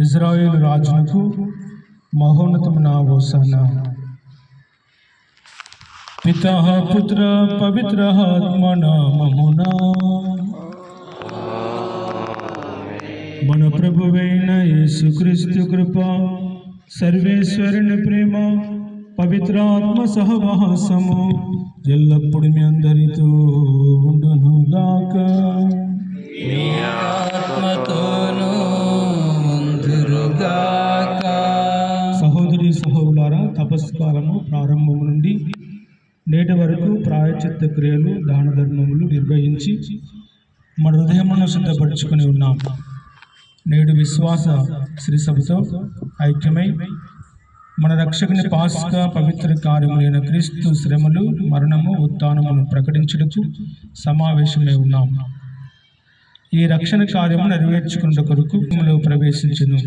ఇజ్రాయేలు రాజునకు మహోన్నతమున హోసానా. పితా పుత్ర పవిత్ర ఆత్మ నామమునా. మన ప్రభువైన యేసుక్రీస్తు కృప, సర్వేశ్వరుని ప్రేమ, పవిత్ర ఆత్మ సహవాసము ఎల్లప్పుడు మీ అందరితో ఉండును గాక. సహోదరి సహోదరులారా, తపస్కాలము ప్రారంభము నుండి నేటి వరకు ప్రాయశ్చిత్త క్రియలు, దాన ధర్మములు నిర్వహించి మన హృదయమును సిద్ధపరచుకుని ఉన్నాం. నేడు విశ్వాస శ్రీ సభతో ఐక్యమై మన రక్షకుని పాస్కా పవిత్ర కార్యములైన క్రీస్తు శ్రమలు, మరణము, ఉత్థానమును ప్రకటించుటకు సమావేశమై ఉన్నాం. ఈ రక్షణ కార్యము నెరవేర్చుకున్న కొరకు ప్రవేశించును.